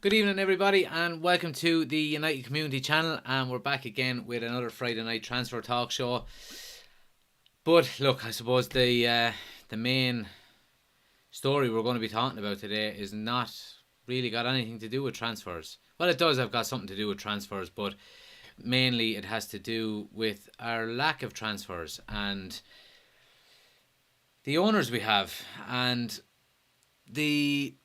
Good evening, everybody, and welcome to the United Community Channel. And we're back again with another Friday night transfer talk show. But look, I suppose the main story we're going to be talking about today is not really got anything to do with transfers. Well, it does have got something to do with transfers, but mainly it has to do with our lack of transfers and the owners we have and the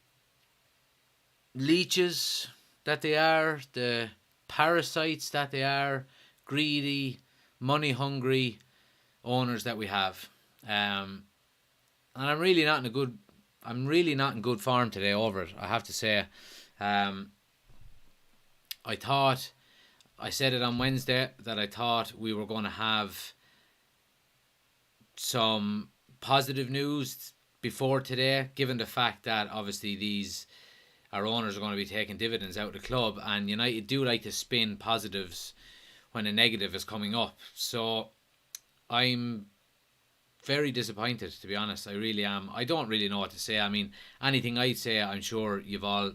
leeches that they are, the parasites that they are, greedy, money hungry owners that we have. And I'm really not in good form today over it, I have to say. I said it on Wednesday that I thought we were going to have some positive news before today, given the fact that obviously our owners are going to be taking dividends out of the club, and United do like to spin positives when a negative is coming up. So I'm very disappointed, to be honest. I really am. I don't really know what to say. I mean, anything I'd say, I'm sure you've all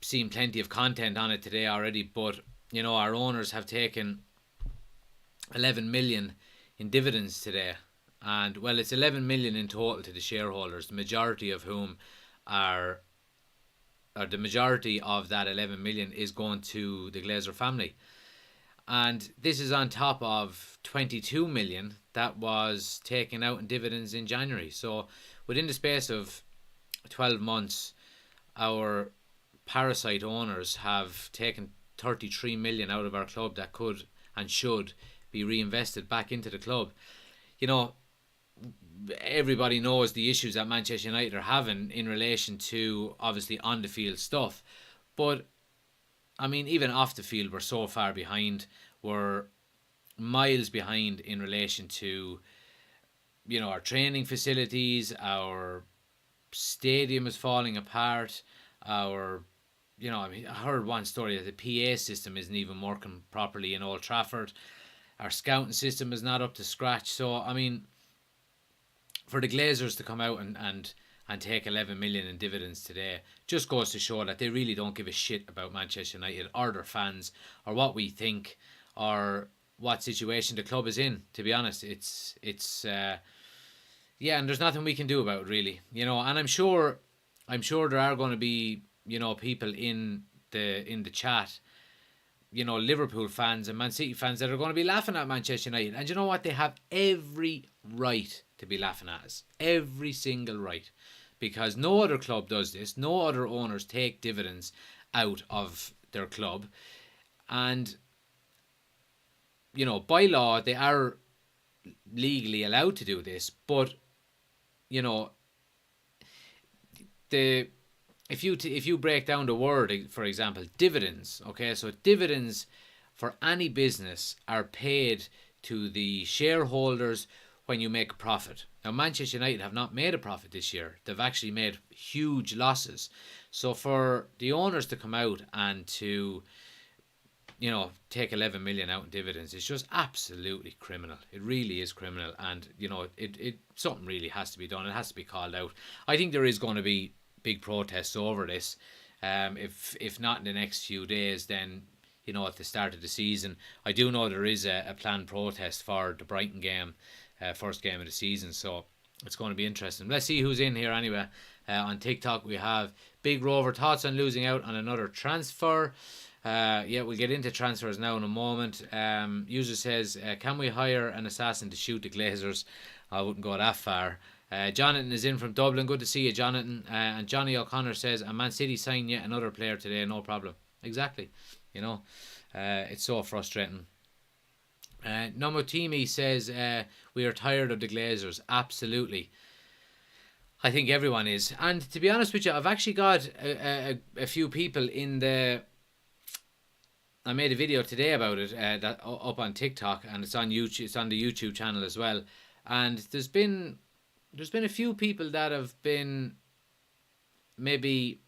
seen plenty of content on it today already, but our owners have taken 11 million in dividends today. And well, it's 11 million in total to the shareholders, the majority of whom are or the majority of that 11 million is going to the Glazer family. And this is on top of 22 million that was taken out in dividends in January. So within the space of 12 months, our parasite owners have taken 33 million out of our club that could and should be reinvested back into the club. Everybody knows the issues that Manchester United are having in relation to obviously on the field stuff, but I mean, even off the field we're so far behind. We're miles behind in relation to our training facilities. Our stadium is falling apart. I heard one story that the PA system isn't even working properly in Old Trafford. Our scouting system is not up to scratch. So I mean, for the Glazers to come out and take 11 million in dividends today just goes to show that they really don't give a shit about Manchester United or their fans or what we think or what situation the club is in. To be honest, it's and there's nothing we can do about it, really. And I'm sure there are going to be people in the chat, Liverpool fans and Man City fans that are going to be laughing at Manchester United. And you know what? They have every right to be laughing at us. Every single right. Because no other club does this. No other owners take dividends out of their club. And, by law, they are legally allowed to do this. But, if you break down the word, for example, dividends, okay, so dividends for any business are paid to the shareholders when you make a profit. Now, Manchester United have not made a profit this year. They've actually made huge losses. So for the owners to come out and to take 11 million out in dividends, it's just absolutely criminal. It really is criminal, and it something really has to be done. It has to be called out. I think there is going to be big protests over this. If not in the next few days, then at the start of the season. I do know there is a planned protest for the Brighton game, first game of the season, so it's going to be interesting. Let's see who's in here anyway. On TikTok we have Big Rover, thoughts on losing out on another transfer. We'll get into transfers now in a moment. User says, can we hire an assassin to shoot the Glazers? I wouldn't go that far. Jonathan is in from Dublin. Good to see you, Jonathan. And Johnny O'Connor says, a Man City signed yet another player today, no problem. Exactly. It's so frustrating. Nomotimi says, we are tired of the Glazers. Absolutely. I think everyone is. And to be honest with you, I've actually got a few people in the... I made a video today about it that up on TikTok, and it's on YouTube. It's on the YouTube channel as well. And there's been a few people that have been maybe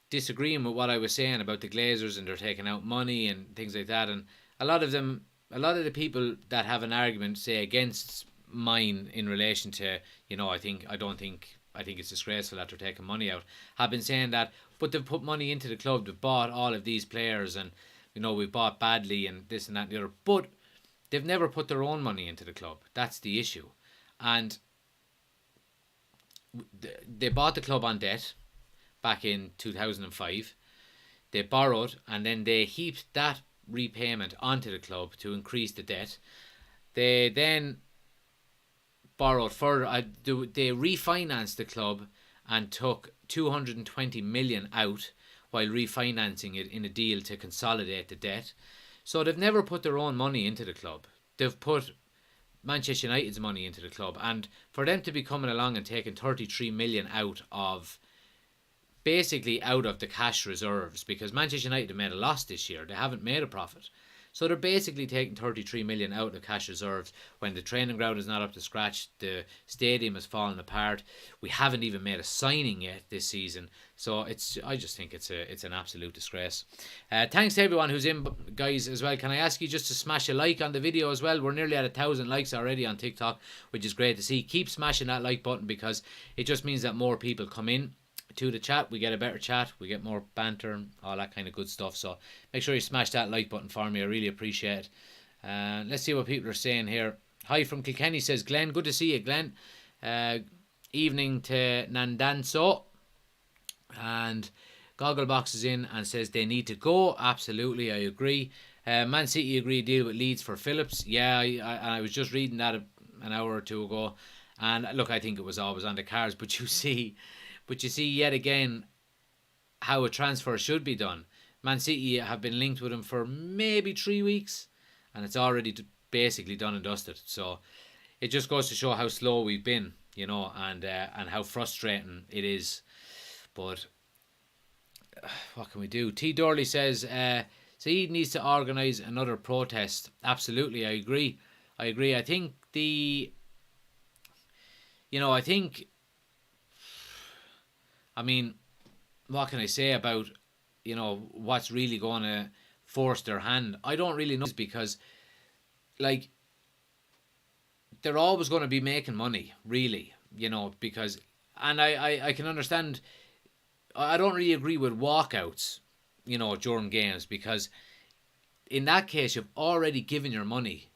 disagreeing with what I was saying about the Glazers and they're taking out money and things like that. And a lot of the people that have an argument say against mine in relation to, I don't think I think it's disgraceful that they're taking money out. Have been saying that, but they've put money into the club. They've bought all of these players, and we bought badly and this and that and the other. But they've never put their own money into the club. That's the issue. And they bought the club on debt back in 2005. They borrowed, and then they heaped that repayment onto the club to increase the debt. They then borrowed further. They refinanced the club and took 220 million out while refinancing it in a deal to consolidate the debt. So they've never put their own money into the club. They've put Manchester United's money into the club, and for them to be coming along and taking 33 million out of the cash reserves, because Manchester United have made a loss this year. They haven't made a profit. So they're basically taking 33 million out of cash reserves when the training ground is not up to scratch. The stadium has fallen apart. We haven't even made a signing yet this season. So I just think it's an absolute disgrace. Thanks to everyone who's in, guys, as well. Can I ask you just to smash a like on the video as well? We're nearly at 1,000 likes already on TikTok, which is great to see. Keep smashing that like button, because it just means that more people come in to the chat. We get a better chat, we get more banter and all that kind of good stuff. So make sure you smash that like button for me. I really appreciate it. Let's see what people are saying here. Hi from Kilkenny, says Glenn. Good to see you, Glenn. Evening to Nandanso. And Gogglebox is in and says they need to go. Absolutely, I agree. Man City agree deal with Leeds for Phillips. Yeah, I was just reading that an hour or two ago, and look, I think it was always on the cards, but you see yet again how a transfer should be done. Man City have been linked with him for maybe 3 weeks, and it's already basically done and dusted. So it just goes to show how slow we've been, and how frustrating it is. But what can we do? T. Dorley says Saeed needs to organise another protest. Absolutely, I agree. I think what can I say about, what's really going to force their hand? I don't really know, because, like, they're always going to be making money, really, because, and I can understand. I don't really agree with walkouts, during games, because in that case you've already given your money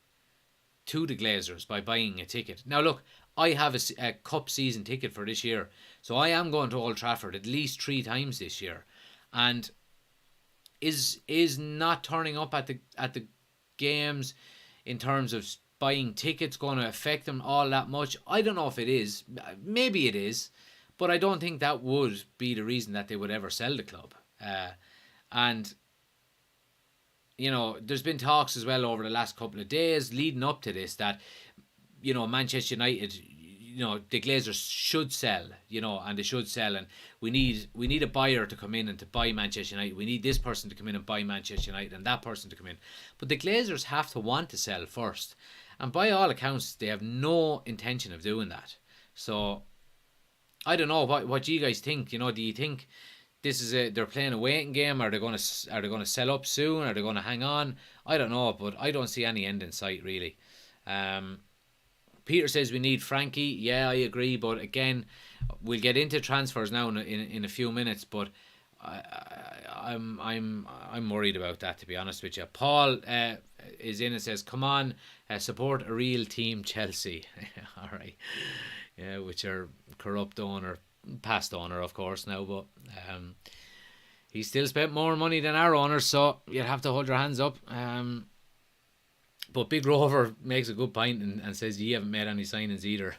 to the Glazers by buying a ticket. Now look, I have a cup season ticket for this year, so I am going to Old Trafford at least 3 times this year, and is not turning up at the games in terms of buying tickets going to affect them all that much? I don't know if it is. Maybe it is, but I don't think that would be the reason that they would ever sell the club. And there's been talks as well over the last couple of days leading up to this that Manchester United, the Glazers should sell, and they should sell, and we need a buyer to come in and to buy Manchester United. We need this person to come in and buy Manchester United, and that person to come in. But the Glazers have to want to sell first, and by all accounts they have no intention of doing that. So I don't know what you guys think. Do you think this is they're playing a waiting game? Are they going to sell up soon? Are they going to hang on? I don't know, but I don't see any end in sight, really. Peter says we need Frenkie. Yeah, I agree, but again, we'll get into transfers now in a few minutes. But I'm worried about that, to be honest with you. Paul is in and says, "Come on, support a real team, Chelsea." All right, yeah, which are corrupt owner, past owner, of course now, but he still spent more money than our owners, so you'd have to hold your hands up. But Big Rover makes a good point and says you haven't made any signings either.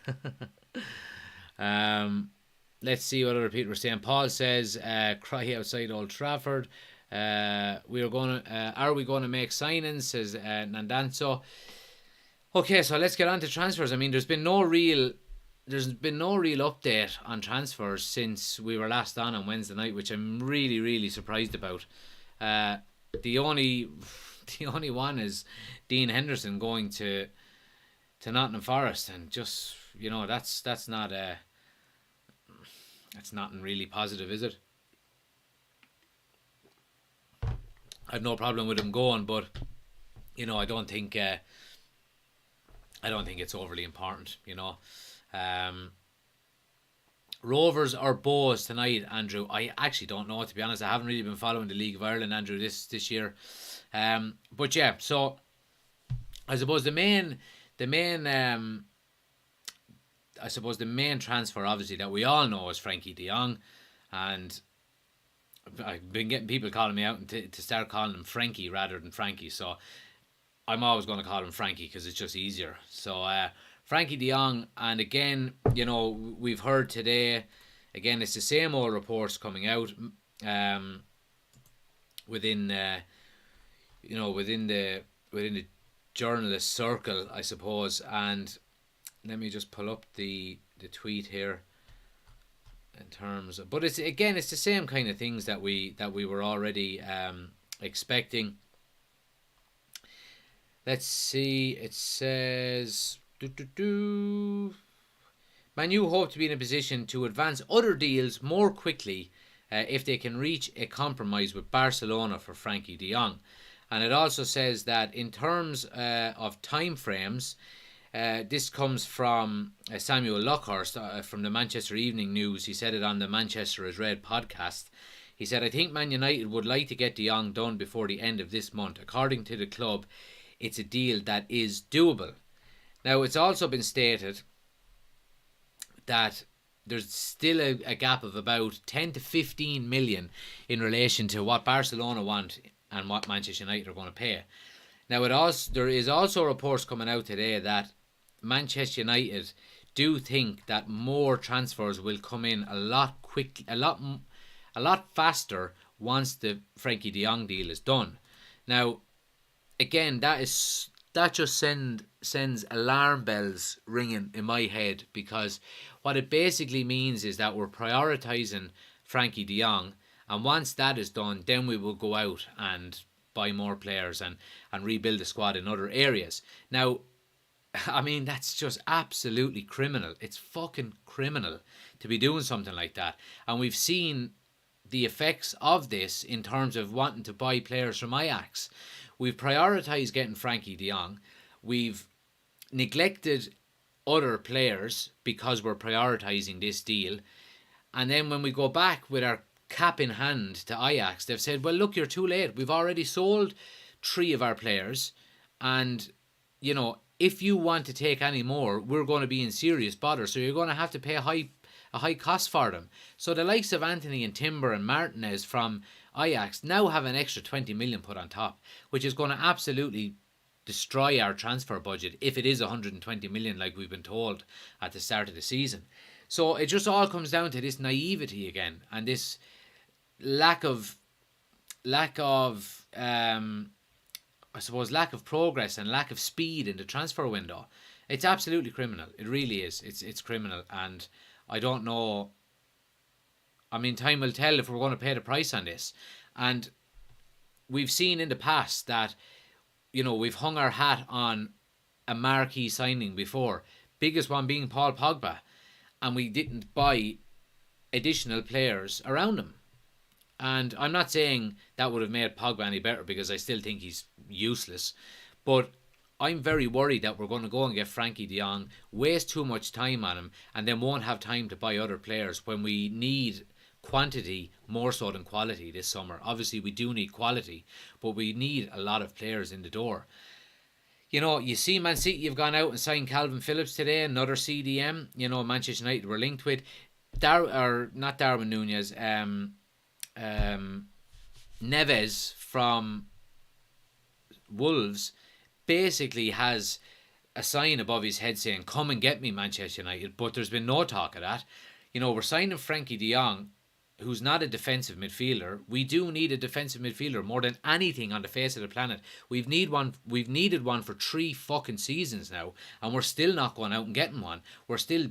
Let's see what other people are saying. Paul says, "Cry outside Old Trafford." Are we going to make signings? Says Nandanso. Okay, so let's get on to transfers. I mean, there's been no real update on transfers since we were last on Wednesday night, which I'm really, really surprised about. The only one is Dean Henderson going to Nottingham Forest, and just that's nothing really positive, is it? I've no problem with him going, but I don't think it's overly important. Rovers or Bows tonight, Andrew? I actually don't know, to be honest. I haven't really been following the League of Ireland, Andrew, this year. But yeah, so I suppose the main transfer, obviously, that we all know is Frenkie de Jong, and I've been getting people calling me out to start calling him Frankie rather than Frankie. So I'm always going to call him Frankie because it's just easier. So Frenkie de Jong, and again, we've heard today, again, it's the same old reports coming out within within the journalist circle, I suppose. And let me just pull up the tweet here in terms of, but it's the same kind of things that we were already expecting. Let's see. It says, Man U hope to be in a position to advance other deals more quickly if they can reach a compromise with Barcelona for Frenkie de Jong. And it also says that in terms of time frames, this comes from Samuel Luckhurst from the Manchester Evening News. He said it on the Manchester is Red podcast. He said, I think Man United would like to get de Jong done before the end of this month. According to the club, it's a deal that is doable. Now, it's also been stated that there's still a gap of about 10 to 15 million in relation to what Barcelona want and what Manchester United are going to pay. Now, there is also reports coming out today that Manchester United do think that more transfers will come in a lot faster once the Frenkie de Jong deal is done. Now, again, that just sends alarm bells ringing in my head, because what it basically means is that we're prioritising Frenkie de Jong, and once that is done, then we will go out and buy more players and rebuild the squad in other areas. Now, I mean, that's just absolutely criminal. It's fucking criminal to be doing something like that. And we've seen the effects of this in terms of wanting to buy players from Ajax. We've prioritised getting Frenkie de Jong. We've neglected other players because we're prioritising this deal. And then when we go back with our cap in hand to Ajax, they've said, well, look, you're too late. We've already sold 3 of our players. And, if you want to take any more, we're going to be in serious bother. So you're going to have to pay a high cost for them. So the likes of Anthony and Timber and Martinez from Ajax now have an extra 20 million put on top, which is going to absolutely destroy our transfer budget if it is 120 million like we've been told at the start of the season. So it just all comes down to this naivety again, and this lack of progress and lack of speed in the transfer window. It's absolutely criminal. It really is. It's criminal, and I don't know. I mean, time will tell if we're going to pay the price on this. And we've seen in the past that, we've hung our hat on a marquee signing before. Biggest one being Paul Pogba. And we didn't buy additional players around him. And I'm not saying that would have made Pogba any better, because I still think he's useless. But I'm very worried that we're going to go and get Frenkie de Jong, waste too much time on him, and then won't have time to buy other players when we need quantity more so than quality this summer. Obviously, we do need quality, but we need a lot of players in the door. You see Man City have gone out and signed Calvin Phillips today, another CDM. Manchester United were linked with. Not Darwin Nunez, Neves from Wolves basically has a sign above his head saying, come and get me, Manchester United, but there's been no talk of that. We're signing Frenkie de Jong, who's not a defensive midfielder. We do need a defensive midfielder more than anything on the face of the planet. We've needed one for 3 fucking seasons now, and we're still not going out and getting one. We're still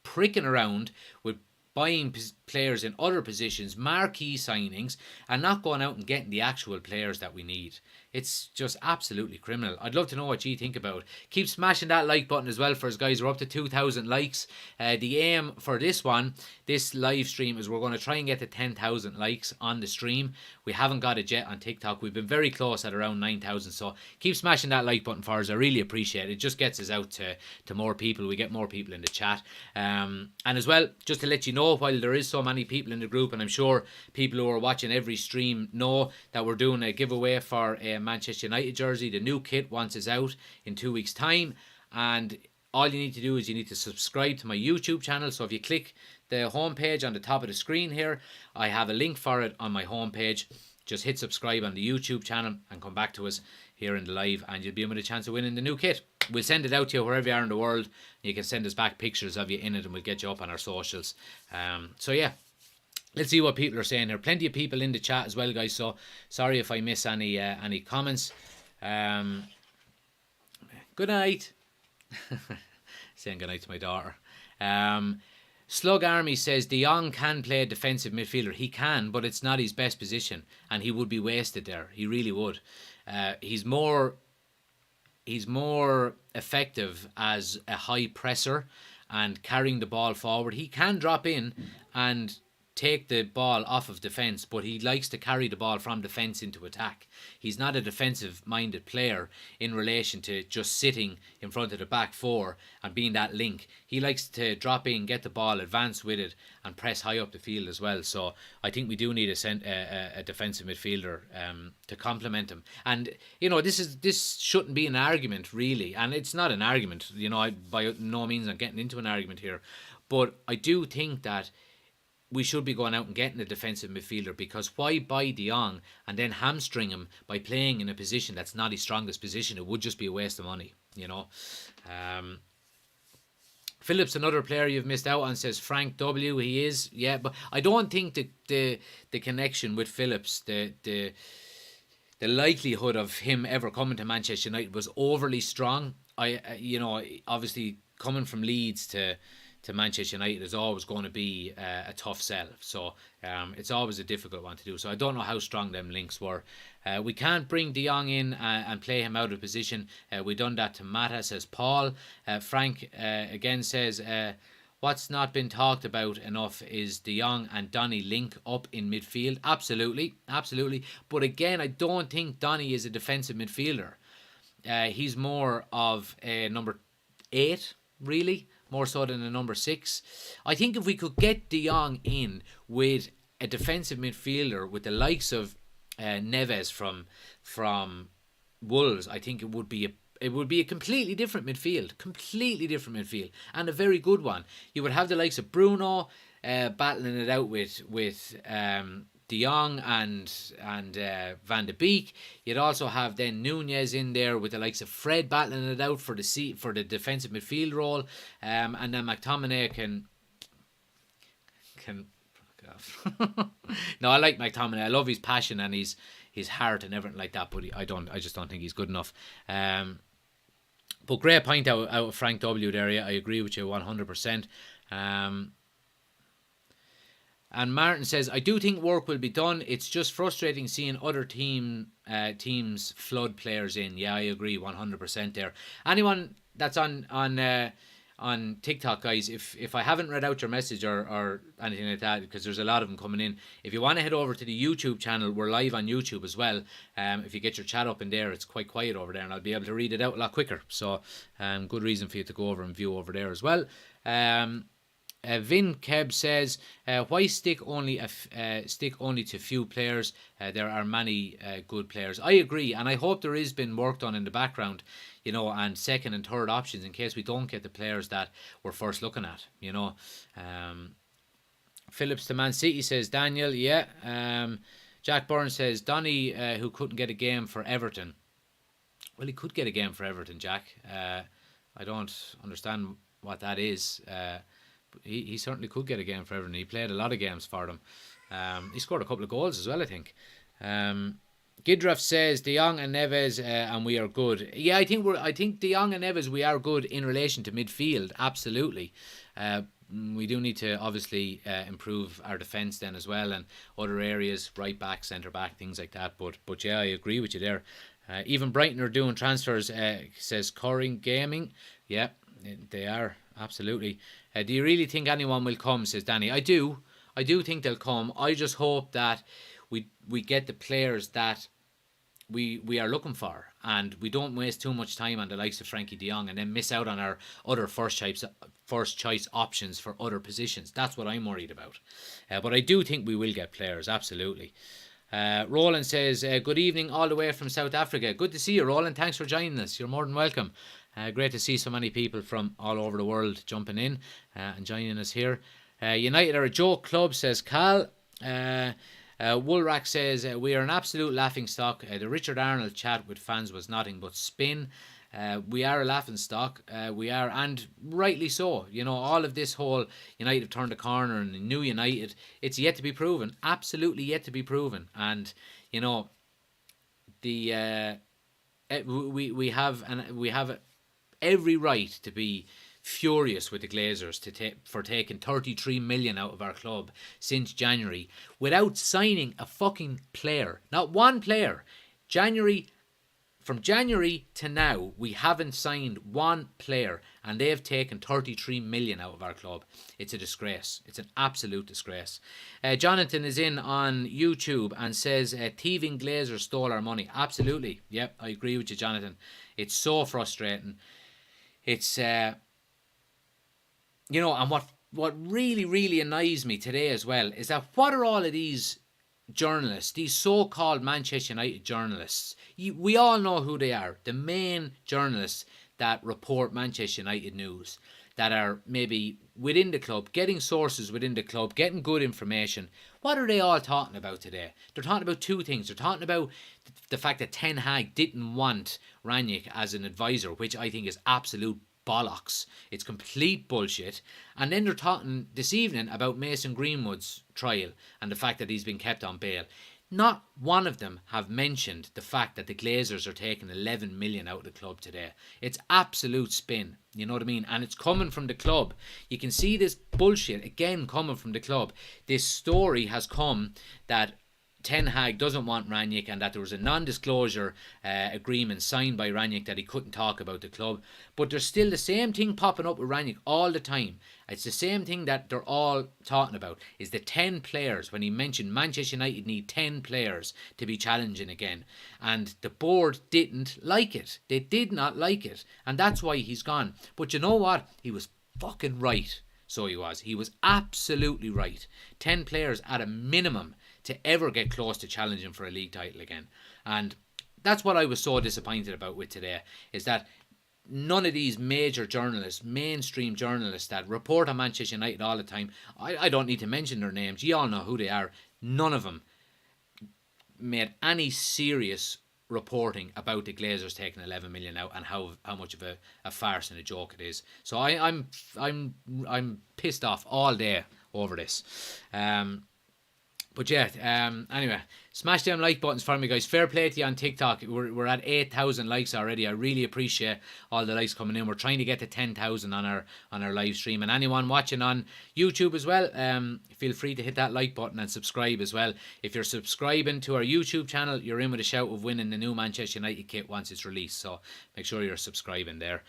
pricking around with buying players in other positions, marquee signings, and not going out and getting the actual players that we need. It's just absolutely criminal. I'd love to know what you think about it. Keep smashing that like button as well for us, guys. We're up to 2,000 likes. The aim for this live stream, is we're going to try and get to 10,000 likes on the stream. We haven't got it yet on TikTok. We've been very close at around 9,000. So keep smashing that like button for us. I really appreciate it. It just gets us out to more people. We get more people in the chat. And as well, just to let you know, while there is so many people in the group, and I'm sure people who are watching every stream know that we're doing a giveaway for a Manchester United jersey. The new kit, once it's out in 2 weeks time, and all you need to do is you need to subscribe to my YouTube channel. So if you click the homepage on the top of the screen here, I have a link for it on my homepage. Just hit subscribe on the YouTube channel and come back to us here in the live, and you'll be in with a chance of winning the new kit. We'll send it out to you wherever you are in the world. You can send us back pictures of you in it, and we'll get you up on our socials. So yeah, let's see what people are saying here. Plenty of people in the chat as well, guys. So sorry if I miss any comments. Good night. Saying good night to my daughter. Slug Army says De Jong can play a defensive midfielder. He can, but it's not his best position, and he would be wasted there. He really would. He's more effective as a high presser and carrying the ball forward. He can drop in and take the ball off of defence, but he likes to carry the ball from defence into attack. He's not a defensive-minded player in relation to just sitting in front of the back four and being that link. He likes to drop in, get the ball, advance with it, and press high up the field as well. So I think we do need a defensive midfielder to complement him. And you know, this shouldn't be an argument really, and it's not an argument. You know, by no means I'm getting into an argument here, but I do think that we should be going out and getting a defensive midfielder, because why buy De Jong and then hamstring him by playing in a position that's not his strongest position? It would just be a waste of money, you know. Phillips, another player you've missed out on, says Frank W. He is, yeah, but I don't think the connection with Phillips, the likelihood of him ever coming to Manchester United was overly strong. You know, obviously coming from Leeds to Manchester United is always going to be a tough sell. So it's always a difficult one to do. So I don't know how strong them links were. We can't bring De Jong in and play him out of position. We done that to Mata, says Paul. Frank again says, what's not been talked about enough is De Jong and Donny link up in midfield. Absolutely, absolutely. But again, I don't think Donny is a defensive midfielder. He's more of a number 8, really, more so than a number 6. I think if we could get De Jong in with a defensive midfielder with the likes of Neves from Wolves, I think it would be a completely different midfield, and a very good one. You would have the likes of Bruno battling it out with De Jong and Van de Beek. You'd also have then Nunez in there with the likes of Fred battling it out for the defensive midfield role, and then McTominay can fuck off. No, I like McTominay. I love his passion and his heart and everything like that, but I just don't think he's good enough. But great point out of Frank W there. Yeah, I agree with you 100%. And Martin says, I do think work will be done. It's just frustrating seeing other teams flood players in. Yeah, I agree 100% there. Anyone that's on TikTok, guys, if I haven't read out your message or anything like that, because there's a lot of them coming in, if you want to head over to the YouTube channel, we're live on YouTube as well. If you get your chat up in there, it's quite quiet over there, and I'll be able to read it out a lot quicker. So good reason for you to go over and view over there as well. Vin Keb says, why stick only to few players? There are many good players. I agree, and I hope there is been work done in the background, you know, and second and third options in case we don't get the players that we're first looking at, you know. Phillips to Man City, says Daniel. Yeah. Jack Byrne says Donny, who couldn't get a game for Everton. Well, he could get a game for Everton, Jack. I don't understand what that is. He certainly could get a game for Everton. He played a lot of games for them. He scored a couple of goals as well, I think. Gidraff says De Jong and Neves, and we are good. Yeah, I think De Jong and Neves, we are good in relation to midfield, absolutely. we do need to obviously improve our defence then as well, and other areas, right back, centre back, things like that. But yeah, I agree with you there. Even Brighton are doing transfers, says Coring Gaming. Yeah, they are, absolutely. Do you really think anyone will come, says Danny? I do think they'll come. I just hope that we get the players that we are looking for, and we don't waste too much time on the likes of Frenkie de Jong and then miss out on our other first choice options for other positions. That's what I'm worried about. But I do think we will get players, absolutely. Roland says, good evening all the way from South Africa. Good to see you, Roland. Thanks for joining us. You're more than welcome. Great to see so many people from all over the world jumping in and joining us here. United are a joke club, says Cal. Woolrack says, we are an absolute laughing stock. The Richard Arnold chat with fans was nothing but spin. We are a laughing stock. We are, and rightly so. You know, all of this whole United have turned a corner and the new United, it's yet to be proven. Absolutely yet to be proven. And, you know, we have every right to be furious with the Glazers for taking 33 million out of our club since January without signing a fucking player. Not one player. From January to now, we haven't signed one player, and they've taken 33 million out of our club. It's a disgrace. It's an absolute disgrace. Jonathan is in on YouTube and says, thieving Glazer stole our money. Absolutely. Yep, I agree with you, Jonathan. It's so frustrating. It's, you know, and what really, really annoys me today as well is that what are all of these journalists, these so-called Manchester United journalists, we all know who they are, the main journalists that report Manchester United news, that are maybe within the club, getting sources within the club, getting good information. What are they all talking about today? They're talking about two things. They're talking about the fact that Ten Hag didn't want Rangnick as an advisor, which I think is absolute bollocks. It's complete bullshit. And then they're talking this evening about Mason Greenwood's trial and the fact that he's been kept on bail. Not one of them have mentioned the fact that the Glazers are taking 11 million out of the club today. It's absolute spin, you know what I mean? And it's coming from the club. You can see this bullshit again coming from the club. This story has come that Ten Hag doesn't want Rangnick, and that there was a non-disclosure agreement signed by Rangnick that he couldn't talk about the club. But there's still the same thing popping up with Rangnick all the time. It's the same thing that they're all talking about, is the 10 players, when he mentioned Manchester United need 10 players to be challenging again. And the board didn't like it. They did not like it. And that's why he's gone. But you know what? He was fucking right. So he was. He was absolutely right. 10 players at a minimum to ever get close to challenging for a league title again. And that's what I was so disappointed about with today, is that none of these major journalists, mainstream journalists that report on Manchester United all the time, I don't need to mention their names, you all know who they are, none of them made any serious reporting about the Glazers taking 11 million out and how much of a farce and a joke it is. So I'm pissed off all day over this. But yeah, anyway, smash them like buttons for me, guys. Fair play to you on TikTok. We're at 8,000 likes already. I really appreciate all the likes coming in. We're trying to get to 10,000 on our live stream. And anyone watching on YouTube as well, feel free to hit that like button and subscribe as well. If you're subscribing to our YouTube channel, you're in with a shout of winning the new Manchester United kit once it's released. So make sure you're subscribing there.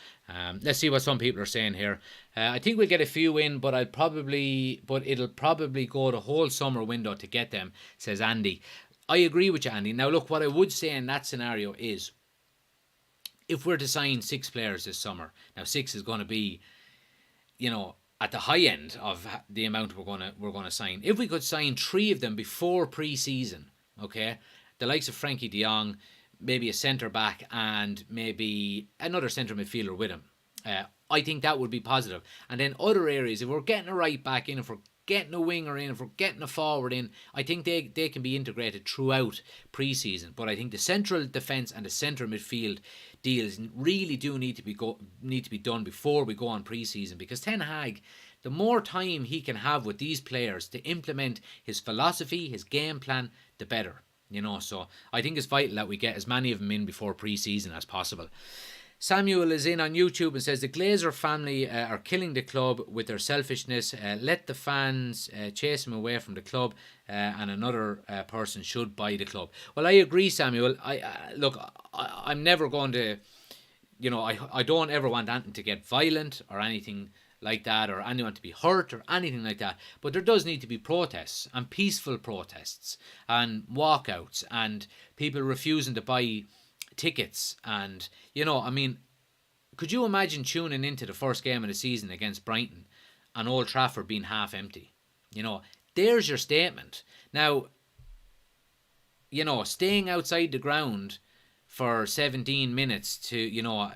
Let's see what some people are saying here. I think we'll get a few in, but it'll probably go the whole summer window to get them, says Andy. I agree with you, Andy. Now look, what I would say in that scenario is, if we're to sign 6 players this summer, now 6 is going to be, you know, at the high end of the amount we're going to sign. If we could sign 3 of them before pre-season, okay, the likes of Frenkie de Jong, maybe a centre back and maybe another centre midfielder with him, I think that would be positive. And then other areas, if we're getting a right back in, if we're getting a winger in, if we're getting a forward in, I think they can be integrated throughout pre-season. But I think the central defence and the centre midfield deals really do need to be done before we go on pre-season, because Ten Hag, the more time he can have with these players to implement his philosophy, his game plan, the better. You know, so I think it's vital that we get as many of them in before pre-season as possible. Samuel is in on YouTube and says the Glazer family are killing the club with their selfishness. Let the fans chase them away from the club, and another person should buy the club. Well, I agree, Samuel. I'm never going to, I don't ever want Anton to get violent or anything like that, or anyone to be hurt or anything like that. But there does need to be protests, and peaceful protests, and walkouts, and people refusing to buy tickets. And could you imagine tuning into the first game of the season against Brighton and Old Trafford being half empty? There's your statement. Now, staying outside the ground for 17 minutes to,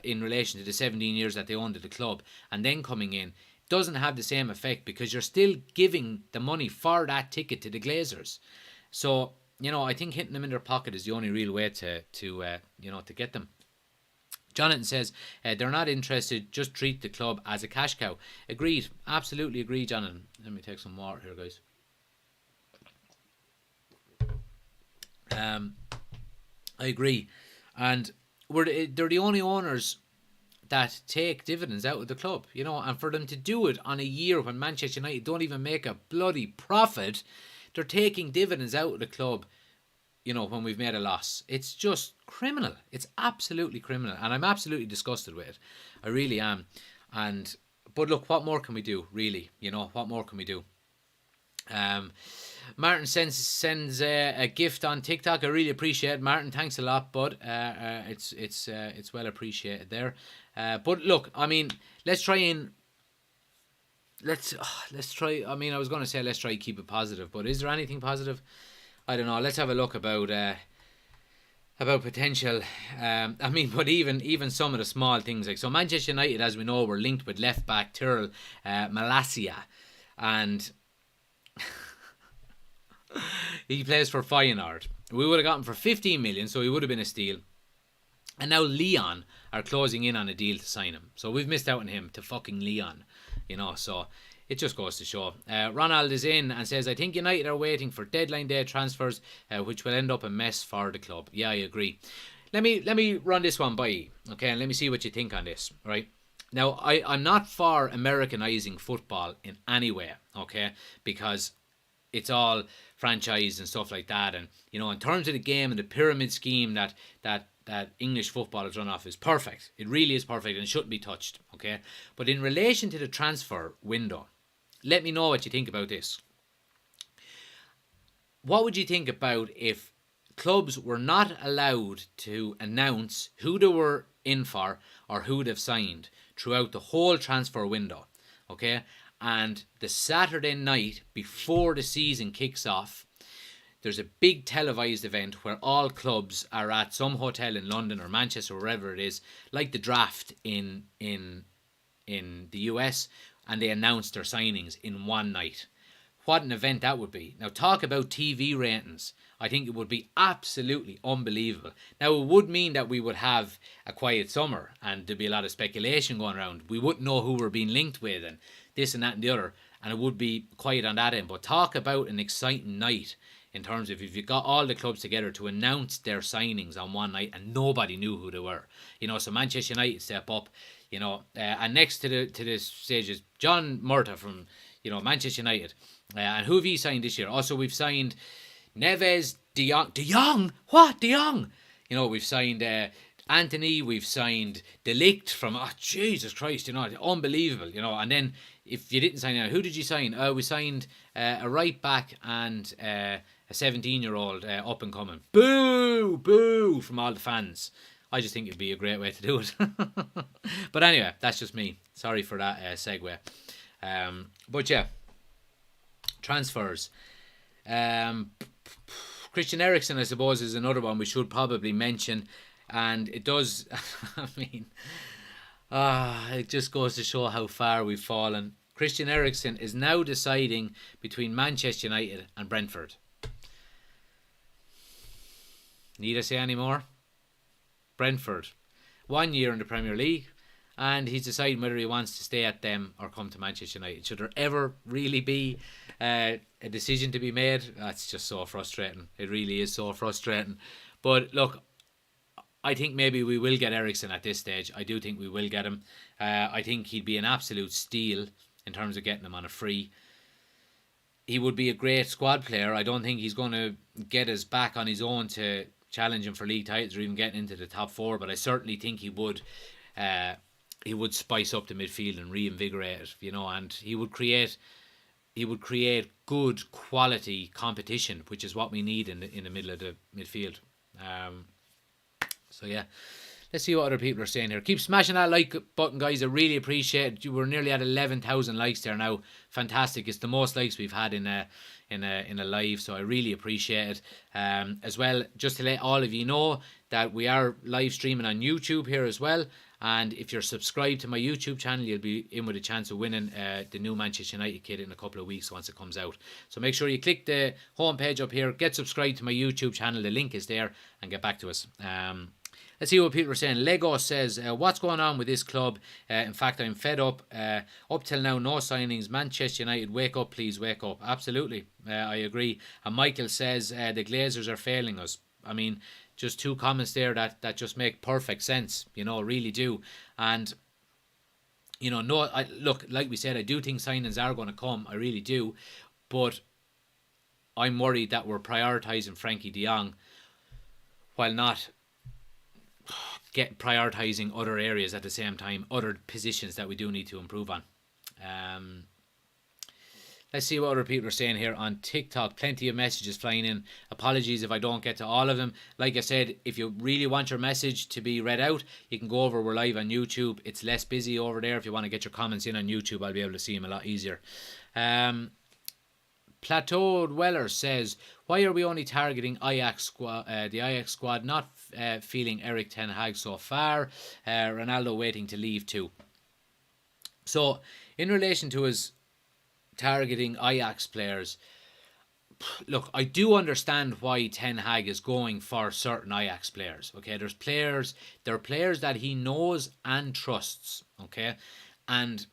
in relation to the 17 years that they owned the club, and then coming in, doesn't have the same effect, because you're still giving the money for that ticket to the Glazers. So, I think hitting them in their pocket is the only real way to get them. Jonathan says they're not interested, just treat the club as a cash cow. Agreed, absolutely agree, Jonathan. Let me take some water here, guys. I agree, and they're the only owners that take dividends out of the club, and for them to do it on a year when Manchester United don't even make a bloody profit, they're taking dividends out of the club, when we've made a loss. It's just criminal. It's absolutely criminal, and I'm absolutely disgusted with it. I really am. But look, what more can we do, really? What more can we do? Martin sends a gift on TikTok. I really appreciate it, Martin. Thanks a lot, bud. It's well appreciated there. But look, let's try. I was going to say let's try to keep it positive, but is there anything positive? I don't know. Let's have a look about potential. But even some of the small things, like, so Manchester United, as we know, were linked with left back Tyrrell Malacia, and he plays for Feyenoord. We would have gotten for 15 million, so he would have been a steal. And now Lyon are closing in on a deal to sign him, so we've missed out on him to fucking Lyon, so it just goes to show. Ronald is in and says, I think United are waiting for deadline day transfers, which will end up a mess for the club. Yeah, I agree. Let me run this one by you, okay, and let me see what you think on this, right? Now, I'm not for Americanizing football in any way, okay, because it's all franchise and stuff like that, and in terms of the game and the pyramid scheme that English football has run off is perfect. It really is perfect, and it shouldn't be touched, okay? But in relation to the transfer window, let me know what you think about this. What would you think about if clubs were not allowed to announce who they were in for or who they've signed throughout the whole transfer window, okay? And the Saturday night before the season kicks off, there's a big televised event where all clubs are at some hotel in London or Manchester or wherever it is, like the draft in the US, and they announce their signings in one night. What an event that would be. Now, talk about TV ratings. I think it would be absolutely unbelievable. Now, it would mean that we would have a quiet summer and there'd be a lot of speculation going around. We wouldn't know who we're being linked with and this and that and the other, and it would be quiet on that end. But talk about an exciting night in terms of if you got all the clubs together to announce their signings on one night and nobody knew who they were. So Manchester United step up, and next to the stage is John Murta from, Manchester United. And who have you signed this year? Also, we've signed Neves, De Jong. De Jong? What? De Jong? We've signed Anthony, we've signed De Ligt from, Jesus Christ, unbelievable, and then if you didn't sign anyone, who did you sign? We signed a right back and a 17-year-old up and coming. Boo! Boo! From all the fans. I just think it'd be a great way to do it. But anyway, that's just me. Sorry for that segue. But yeah, transfers. Christian Eriksen, I suppose, is another one we should probably mention. And it does, it just goes to show how far we've fallen. Christian Eriksen is now deciding between Manchester United and Brentford. Need I say any more? Brentford. 1 year in the Premier League, and he's deciding whether he wants to stay at them or come to Manchester United. Should there ever really be a decision to be made? That's just so frustrating. It really is so frustrating. But look, I think maybe we will get Eriksen at this stage. I do think we will get him. I think he'd be an absolute steal in terms of getting him on a free. He would be a great squad player. I don't think he's going to get us back on his own to challenge him for league titles or even getting into the top four. But I certainly think he would. He would spice up the midfield and reinvigorate it, and he would create good quality competition, which is what we need in the middle of the midfield. So yeah, let's see what other people are saying here. Keep smashing that like button, guys. I really appreciate it. We're nearly at 11,000 likes there now. Fantastic. It's the most likes we've had in a live, so I really appreciate it. As well, just to let all of you know that we are live streaming on YouTube here as well. And if you're subscribed to my YouTube channel, you'll be in with a chance of winning the new Manchester United kit in a couple of weeks once it comes out. So make sure you click the homepage up here, get subscribed to my YouTube channel. The link is there, and get back to us. Let's see what people are saying. Lego says, what's going on with this club? In fact, I'm fed up. Up till now, no signings. Manchester United, wake up, please, wake up. Absolutely, I agree. And Michael says, the Glazers are failing us. I mean, just two comments there that just make perfect sense, really do. And, look, like we said, I do think signings are going to come. I really do. But I'm worried that we're prioritising Frenkie de Jong while not prioritising other areas at the same time, other positions that we do need to improve on. Let's see what other people are saying here on TikTok. Plenty of messages flying in. Apologies if I don't get to all of them. Like I said, if you really want your message to be read out, you can go over. We're live on YouTube. It's less busy over there. If you want to get your comments in on YouTube, I'll be able to see them a lot easier. Plateaued Weller says, why are we only targeting Ajax squad, the Ajax squad, not feeling Erik ten Hag so far? Ronaldo waiting to leave too. So, in relation to his targeting Ajax players, look, I do understand why Ten Hag is going for certain Ajax players. Okay, there are players that he knows and trusts. Okay, and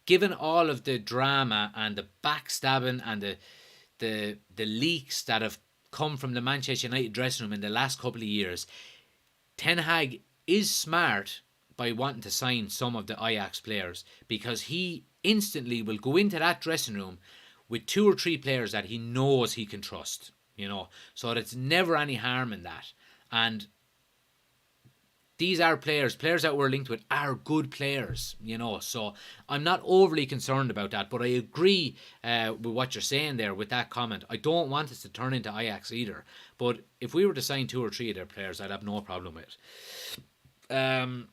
given all of the drama and the backstabbing and the leaks that have come from the Manchester United dressing room in the last couple of years, Ten Hag is smart by wanting to sign some of the Ajax players, because he instantly will go into that dressing room with 2 or 3 players that he knows he can trust, so there's never any harm in that. And these are players that we're linked with are good players, so I'm not overly concerned about that. But I agree with what you're saying there with that comment. I don't want us to turn into Ajax either, but if we were to sign 2 or 3 of their players, I'd have no problem with it.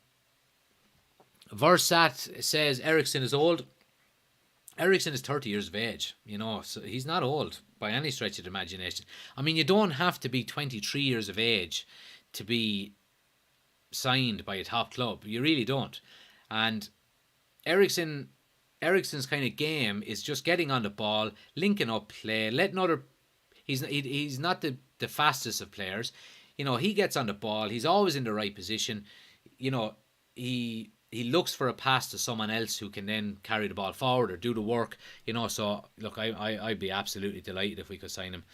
Versat says Eriksen is old. Eriksen is 30 years of age, so he's not old by any stretch of the imagination. I mean, you don't have to be 23 years of age to be signed by a top club. You really don't. And Eriksen's kind of game is just getting on the ball, linking up play, letting other... He's not the fastest of players. He gets on the ball. He's always in the right position. He looks for a pass to someone else who can then carry the ball forward or do the work. So look, I'd be absolutely delighted if we could sign him.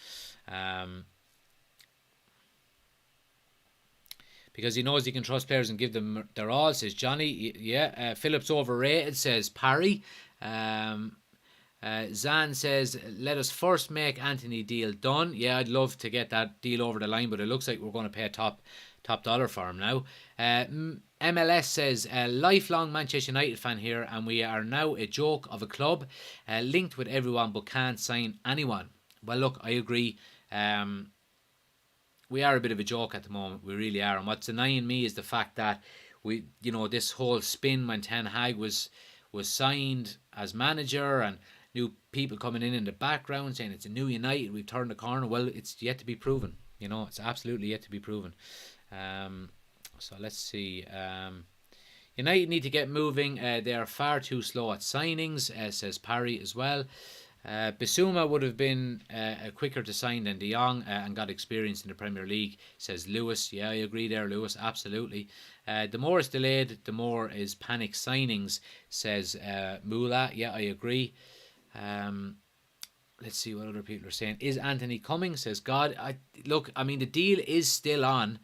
Because he knows he can trust players and give them their all, says Johnny. Yeah, Phillips overrated, says Parry. Zan says, let us first make Anthony deal done. Yeah, I'd love to get that deal over the line, but it looks like we're going to pay top dollar for him now. MLS says, lifelong Manchester United fan here, and we are now a joke of a club, linked with everyone but can't sign anyone. Well, look, I agree. We are a bit of a joke at the moment. We really are. And what's annoying me is the fact that this whole spin when Ten Hag was signed as manager, and new people coming in the background saying it's a new United, we've turned the corner. Well, it's yet to be proven. It's absolutely yet to be proven. So let's see. United need to get moving. They are far too slow at signings, says Parry as well. Bissouma would have been quicker to sign than De Jong and got experience in the Premier League, says Lewis. Yeah, I agree there, Lewis. Absolutely. The more it's delayed, the more is panic signings, says Mula. Yeah, I agree. Let's see what other people are saying. Is Anthony coming, says God. Look, I mean, the deal is still on.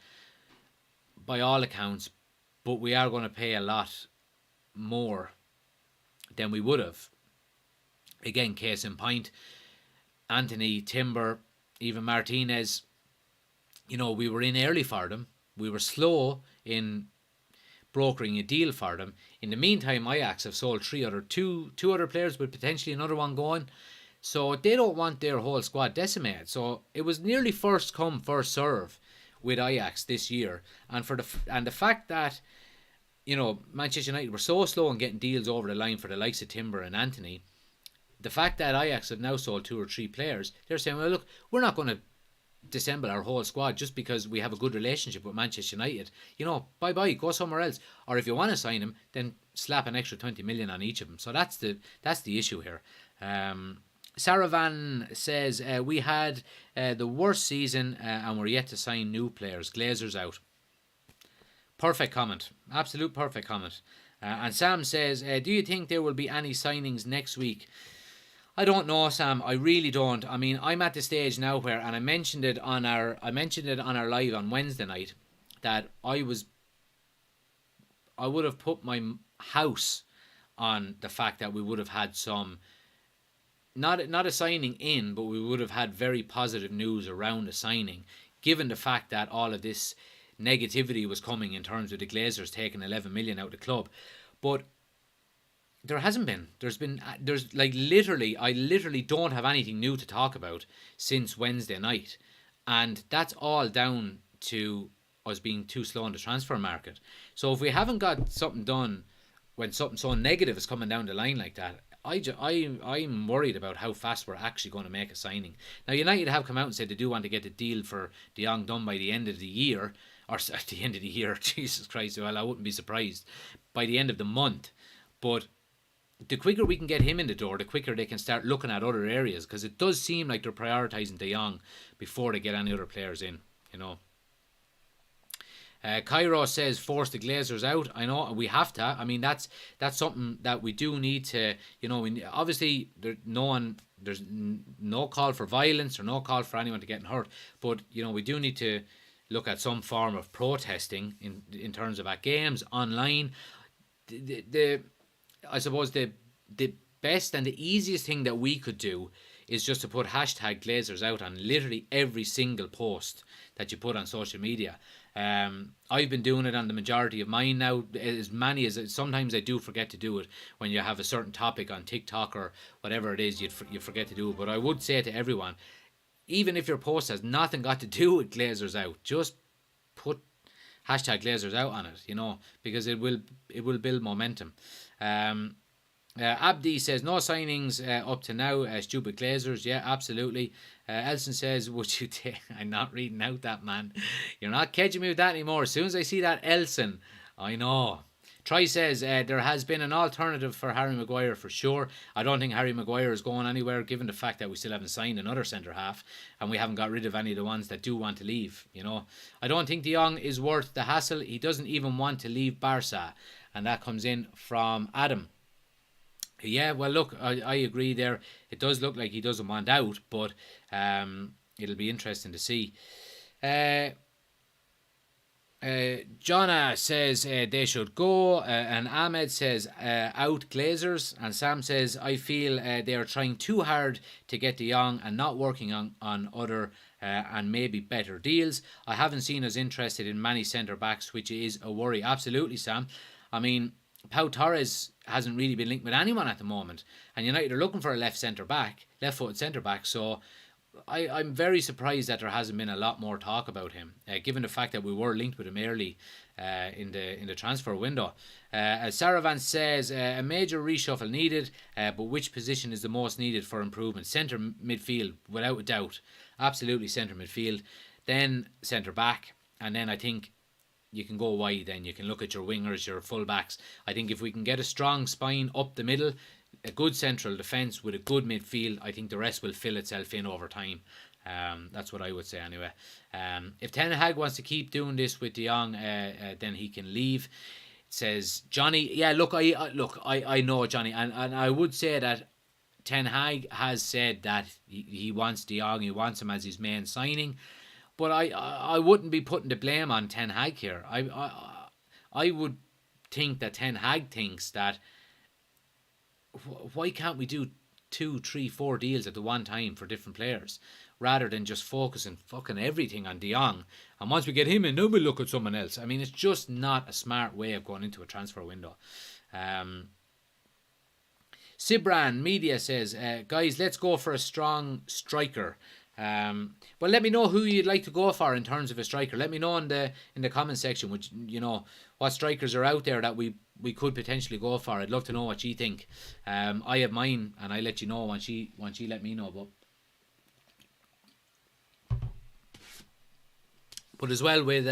by all accounts, but we are going to pay a lot more than we would have. Again, case in point, Anthony, Timber, even Martinez, we were in early for them. We were slow in brokering a deal for them. In the meantime, Ajax have sold two other players with potentially another one going. So they don't want their whole squad decimated. So it was nearly first come, first serve with Ajax this year. And the fact that Manchester United were so slow in getting deals over the line for the likes of Timber and Anthony, the fact that Ajax have now sold 2 or 3 players, they're saying, well, look, we're not going to disassemble our whole squad just because we have a good relationship with Manchester United. Bye-bye, go somewhere else. Or if you want to sign them, then slap an extra 20 million on each of them. So that's the issue here. Saravan says, we had the worst season and we're yet to sign new players. Glazers out. Perfect comment. Absolute perfect comment. And Sam says, do you think there will be any signings next week? I don't know, Sam. I really don't. I mean, I'm at the stage now where, and I mentioned it on our live on Wednesday night, that I would have put my house on the fact that we would have had some, not a signing in, but we would have had very positive news around a signing, given the fact that all of this negativity was coming in terms of the Glazers taking 11 million out of the club. But there hasn't been. There's like I literally don't have anything new to talk about since Wednesday night. And that's all down to us being too slow in the transfer market. So if we haven't got something done when something so negative is coming down the line like that, I'm worried about how fast we're actually going to make a signing. Now, United have come out and said they do want to get the deal for De Jong done by the end of the year. Or at the end of the year, Jesus Christ, well, I wouldn't be surprised. By the end of the month. But the quicker we can get him in the door, the quicker they can start looking at other areas, because it does seem like they're prioritising De Jong before they get any other players in, Cairo says force the Glazers out. I know we have to. I mean, that's something that we do need to, obviously there's no call for violence or no call for anyone to get hurt, but we do need to look at some form of protesting in terms of at games, online. I suppose the best and the easiest thing that we could do is just to put hashtag Glazers out on literally every single post that you put on social media. I've been doing it on the majority of mine now, as many as sometimes I do forget to do it when you have a certain topic on TikTok or whatever it is, you forget to do it. But I would say to everyone, even if your post has nothing got to do with Glazers out, just put hashtag Glazers out on it, because it will build momentum. Abdi says no signings up to now. Stupid Glazers, yeah, absolutely. Elson says, would you take? I'm not reading out that, man. You're not catching me with that anymore. As soon as I see that Elson, I know. Troy says there has been an alternative for Harry Maguire for sure. I don't think Harry Maguire is going anywhere, given the fact that we still haven't signed another centre half and we haven't got rid of any of the ones that do want to leave. I don't think De Jong is worth the hassle. He doesn't even want to leave Barca, and that comes in from Adam. Yeah, well, look, I agree there. It does look like he doesn't want out, but it'll be interesting to see. Jonna says they should go, and Ahmed says out Glazers, and Sam says I feel they are trying too hard to get De Jong and not working on other and maybe better deals. I haven't seen us interested in many centre backs, which is a worry. Absolutely, Sam. I mean, Pau Torres hasn't really been linked with anyone at the moment, and United are looking for a left-footed centre back. So I'm very surprised that there hasn't been a lot more talk about him, given the fact that we were linked with him early in the transfer window. As Saravan says, a major reshuffle needed, but which position is the most needed for improvement? Centre midfield, without a doubt. Absolutely centre midfield. Then centre back, and then I think you can go wide. Then you can look at your wingers, your full-backs. I think if we can get a strong spine up the middle, a good central defence with a good midfield, I think the rest will fill itself in over time. That's what I would say anyway. If Ten Hag wants to keep doing this with De Jong, then he can leave. It says Johnny. Yeah, look, I know Johnny, and I would say that Ten Hag has said that he wants De Jong, he wants him as his main signing. But I wouldn't be putting the blame on Ten Hag here. I would think that Ten Hag thinks that why can't we do 2, 3, 4 deals at the one time for different players rather than just focusing fucking everything on De Jong, and once we get him in then we'll look at someone else. I mean, it's just not a smart way of going into a transfer window. Sibran Media says, guys, let's go for a strong striker. Well, let me know who you'd like to go for in terms of a striker. Let me know in the comment section, which, you know, what strikers are out there that we could potentially go for. I'd love to know what you think. I have mine, and I'll let you know once you let me know. But as well with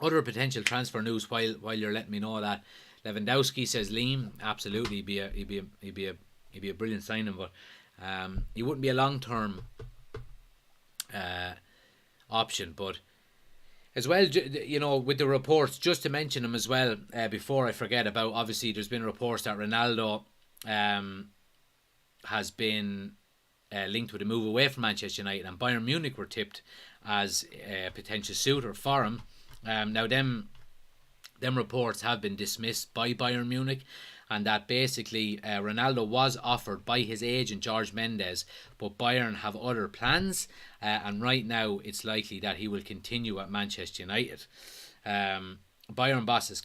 other potential transfer news, while you're letting me know that, Lewandowski says Liam, absolutely, he'd be a brilliant signing, but he wouldn't be a long-term option. But as well, you know, with the reports, just to mention them as well, before I forget about, obviously there's been reports that Ronaldo has been linked with a move away from Manchester United, and Bayern Munich were tipped as a potential suitor for him. Now them reports have been dismissed by Bayern Munich, and that basically Ronaldo was offered by his agent George Mendes, but Bayern have other plans, and right now it's likely that he will continue at Manchester United. Bayern bosses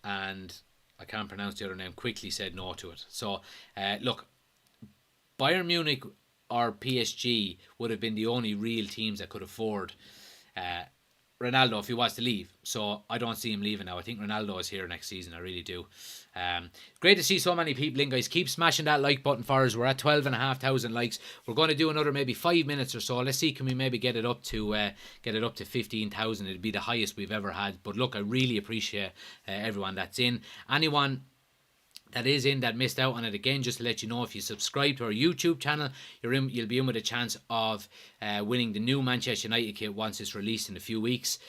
and I can't pronounce the other name, quickly said no to it. So look, Bayern Munich or PSG would have been the only real teams that could afford Ronaldo if he was to leave. So I don't see him leaving now. I think Ronaldo is here next season. I really do. Great to see so many people in, guys. Keep smashing that like button for us. We're at 12,500 likes. We're going to do another maybe 5 minutes or so. Let's see, can we maybe get it up to 15,000? It'd be the highest we've ever had. But look, I really appreciate everyone that's in. Anyone that is in that missed out on it, again, just to let you know, if you subscribe to our YouTube channel, you'll be in with a chance of winning the new Manchester United kit once it's released in a few weeks.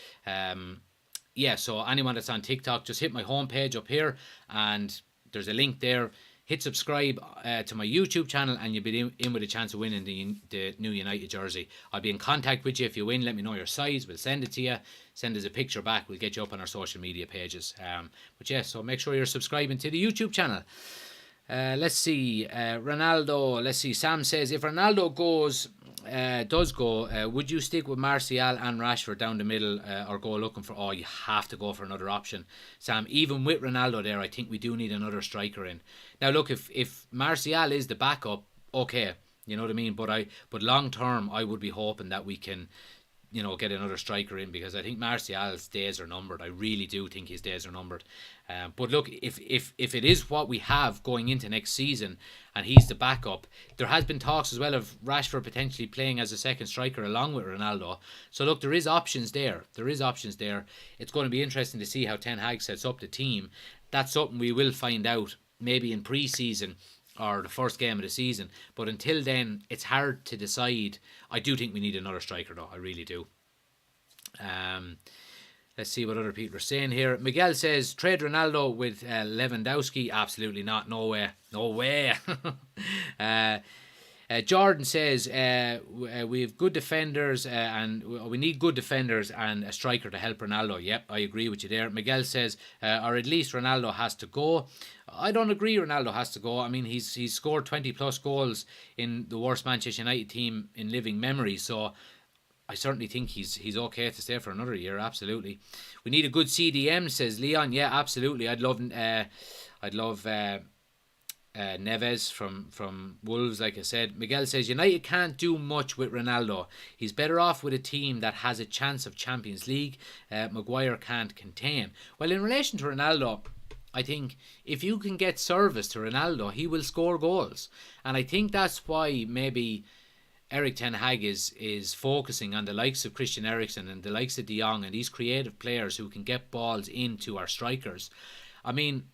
Yeah, so anyone that's on TikTok, just hit my homepage up here and there's a link there. Hit subscribe to my YouTube channel and you'll be in with a chance of winning the new United jersey. I'll be in contact with you if you win. Let me know your size. We'll send it to you. Send us a picture back. We'll get you up on our social media pages. But yeah, so make sure you're subscribing to the YouTube channel. Let's see. Ronaldo. Let's see. Sam says, if Ronaldo does go, would you stick with Martial and Rashford down the middle, or go looking for? Oh, you have to go for another option, Sam. Even with Ronaldo there, I think we do need another striker in. Now look, if Martial is the backup, okay, you know what I mean. But long term, I would be hoping that we can, you know, get another striker in, because I think Martial's days are numbered. I really do think his days are numbered. But look, if it is what we have going into next season and he's the backup, there has been talks as well of Rashford potentially playing as a second striker along with Ronaldo. So look, there is options there. It's going to be interesting to see how Ten Hag sets up the team. That's something we will find out maybe in pre-season or the first game of the season. But until then, it's hard to decide. I do think we need another striker though. I really do. Let's see what other people are saying here. Miguel says, trade Ronaldo with Lewandowski. Absolutely not. No way. Jordan says, we have good defenders and we need good defenders and a striker to help Ronaldo. Yep, I agree with you there. Miguel says, or at least Ronaldo has to go. I don't agree Ronaldo has to go. I mean, he's scored 20 plus goals in the worst Manchester United team in living memory. So I certainly think he's okay to stay for another year. Absolutely. We need a good CDM, says Leon. Yeah, absolutely. I'd love Neves from Wolves, like I said. Miguel says, United can't do much with Ronaldo. He's better off with a team that has a chance of Champions League. Maguire can't contain. Well, in relation to Ronaldo, I think if you can get service to Ronaldo, he will score goals. And I think that's why maybe Erik ten Hag is focusing on the likes of Christian Eriksen and the likes of De Jong and these creative players who can get balls into our strikers. I mean,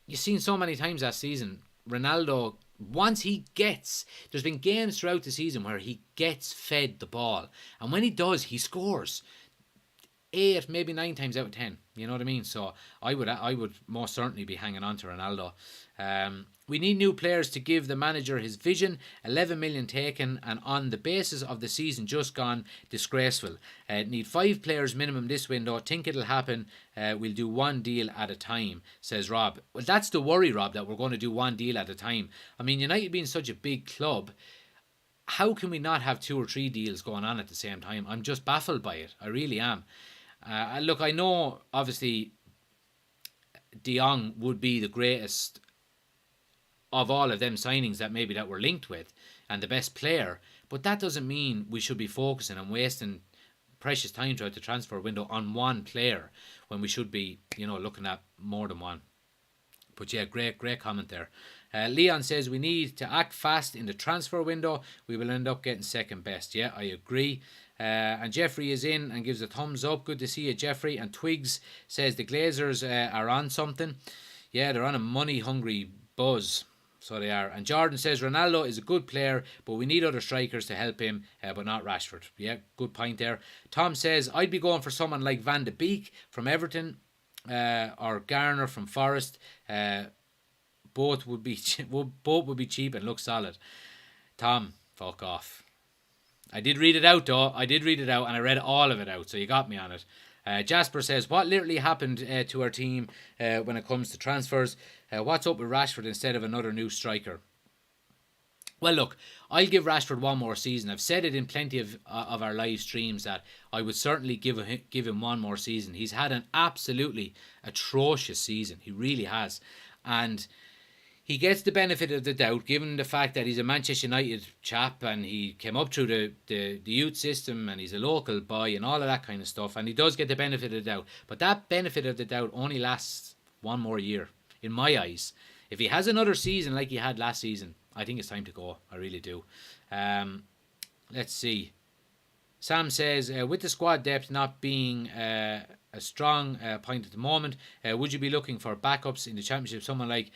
you've seen so many times that season, Ronaldo, once he gets, there's been games throughout the season where he gets fed the ball, and when he does, he scores. 8, maybe 9 times out of 10. You know what I mean? So I would most certainly be hanging on to Ronaldo. We need new players to give the manager his vision. 11 million taken, and on the basis of the season just gone, disgraceful. Need 5 players minimum this window. Think it'll happen. We'll do one deal at a time, says Rob. Well, that's the worry, Rob, that we're going to do one deal at a time. I mean, United being such a big club, how can we not have 2 or 3 deals going on at the same time? I'm just baffled by it. I really am. Look, I know, obviously, De Jong would be the greatest of all of them signings that we're linked with, and the best player, but that doesn't mean we should be focusing and wasting precious time throughout the transfer window on one player when we should be, looking at more than one. But yeah, great comment there. Leon says we need to act fast in the transfer window. We will end up getting second best. Yeah, I agree. And Jeffrey is in and gives a thumbs up. Good to see you, Jeffrey. And Twigs says the Glazers are on something. Yeah, they're on a money-hungry buzz. So they are. And Jordan says Ronaldo is a good player, but we need other strikers to help him, but not Rashford. Yeah, good point there. Tom says I'd be going for someone like Van de Beek from Everton, or Garner from Forest. Both would be cheap and look solid. Tom, fuck off. I did read it out though. And I read all of it out, so you got me on it. Jasper says, what literally happened to our team when it comes to transfers? What's up with Rashford instead of another new striker? Well, look, I'll give Rashford one more season. I've said it in plenty of our live streams that I would certainly give him one more season. He's had an absolutely atrocious season. He really has. And he gets the benefit of the doubt, given the fact that he's a Manchester United chap and he came up through the youth system and he's a local boy and all of that kind of stuff. And he does get the benefit of the doubt. But that benefit of the doubt only lasts one more year, in my eyes. If he has another season like he had last season, I think it's time to go. I really do. Let's see. Sam says, with the squad depth not being a strong point at the moment, would you be looking for backups in the Championship? Someone like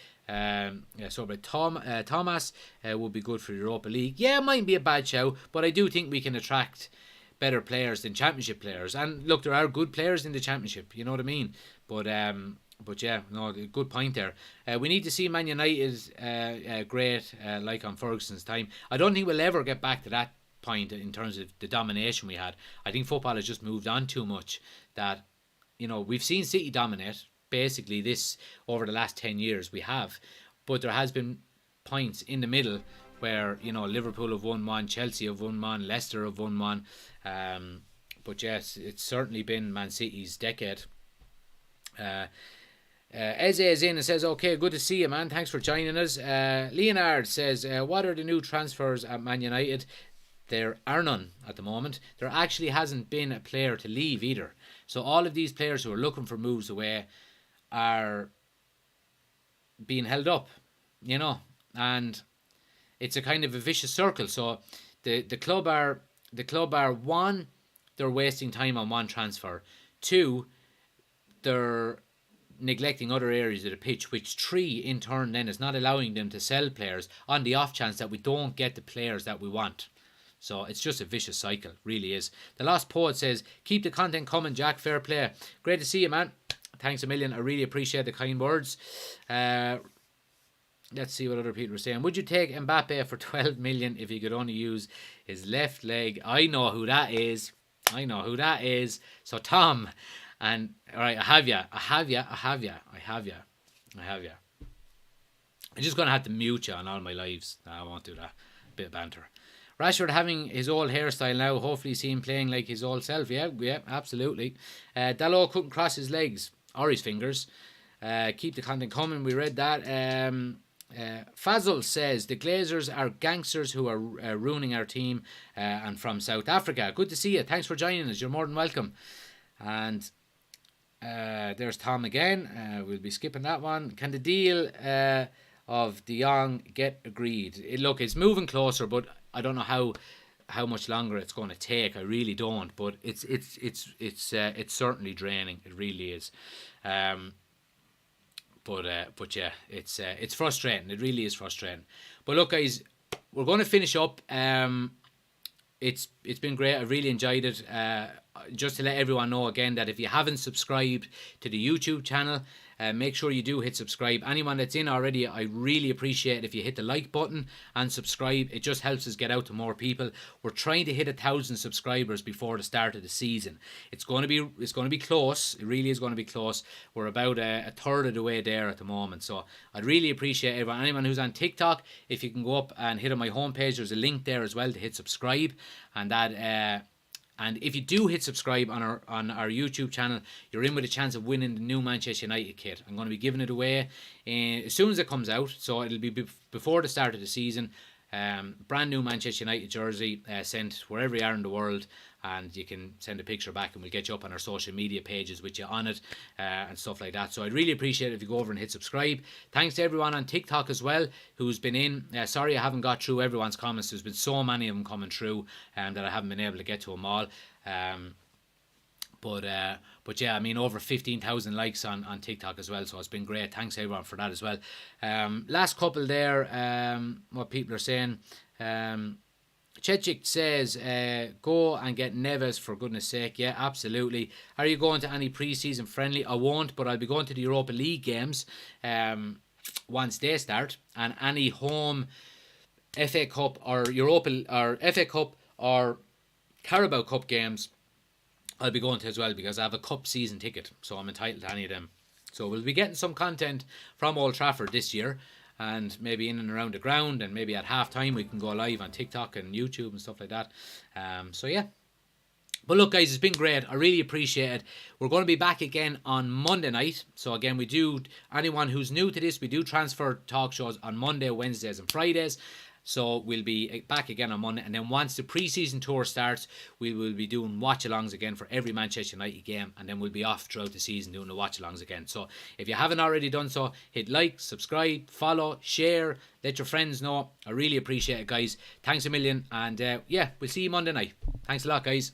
Thomas would be good for Europa League. Yeah, it might be a bad show, but I do think we can attract better players than Championship players. And look, there are good players in the Championship. You know what I mean? But yeah, no, good point there. We need to see Man United great, like on Ferguson's time. I don't think we'll ever get back to that point in terms of the domination we had. I think football has just moved on too much. That, we've seen City dominate basically this over the last 10 years. We have, but there has been points in the middle where Liverpool have won one, Chelsea have won one, Leicester have won one. But yes, it's certainly been Man City's decade. Eze is in and says, okay, good to see you, man. Thanks for joining us. Leonard says, what are the new transfers at Man United? There are none at the moment. There actually hasn't been a player to leave either. So all of these players who are looking for moves away are being held up, and it's a kind of a vicious circle. So the club are one, they're wasting time on one transfer. Two, they're neglecting other areas of the pitch, which three in turn then is not allowing them to sell players on the off chance that we don't get the players that we want. So it's just a vicious cycle, really is. The Lost Poet says, keep the content coming, Jack. Fair play. Great to see you, man. Thanks a million. I really appreciate the kind words. Let's see what other people are saying. Would you take Mbappe for 12 million if he could only use his left leg? I know who that is. So Tom, and all right, I have you. I'm just going to have to mute you on all my lives. No, I won't do that. Bit of banter. Rashford having his old hairstyle now. Hopefully see him playing like his old self. Yeah, absolutely. Dalot couldn't cross his legs or his fingers. Keep the content coming. We read that. Fazl says, the Glazers are gangsters who are ruining our team, and from South Africa. Good to see you. Thanks for joining us. You're more than welcome. And there's Tom again. We'll be skipping that one. Can the deal of De Jong get agreed? Look, it's moving closer, but I don't know how much longer it's going to take. I really don't. But it's certainly draining. It really is. But yeah, it's frustrating. It really is frustrating. But look, guys, we're going to finish up. it's been great. I really enjoyed it. Just to let everyone know again that if you haven't subscribed to the YouTube channel, make sure you do hit subscribe. Anyone that's in already, I really appreciate it if you hit the like button and subscribe. It just helps us get out to more people. We're trying to hit 1,000 subscribers before the start of the season. It's going to be close. It really is going to be close. We're about a third of the way there at the moment. So I'd really appreciate anyone who's on TikTok. If you can go up and hit on my homepage, there's a link there as well to hit subscribe, and that. And if you do hit subscribe on our YouTube channel, you're in with a chance of winning the new Manchester United kit. I'm going to be giving it away as soon as it comes out. So it'll be before the start of the season. Brand new Manchester United jersey sent wherever you are in the world, and you can send a picture back and we'll get you up on our social media pages with you on it and stuff like that. So I'd really appreciate it if you go over and hit subscribe. Thanks to everyone on TikTok as well who's been in. Sorry I haven't got through everyone's comments. There's been so many of them coming through that I haven't been able to get to them all. But yeah, I mean, over 15,000 likes on TikTok as well, so it's been great. Thanks everyone for that as well. Last couple there, what people are saying. Chechik says, go and get Neves for goodness sake. Yeah, absolutely. Are you going to any pre-season friendly? I won't, but I'll be going to the Europa League games once they start, and any home FA Cup or FA Cup or Carabao Cup games I'll be going to as well, because I have a cup season ticket, so I'm entitled to any of them. So we'll be getting some content from Old Trafford this year, and maybe in and around the ground, and maybe at half time we can go live on TikTok and YouTube and stuff like that. So yeah. But look guys, it's been great. I really appreciate it. We're going to be back again on Monday night. So again, anyone who's new to this, we do transfer talk shows on Monday, Wednesdays and Fridays. So we'll be back again on Monday. And then once the pre-season tour starts, we will be doing watch-alongs again for every Manchester United game. And then we'll be off throughout the season doing the watch-alongs again. So if you haven't already done so, hit like, subscribe, follow, share, let your friends know. I really appreciate it, guys. Thanks a million. And yeah, we'll see you Monday night. Thanks a lot, guys.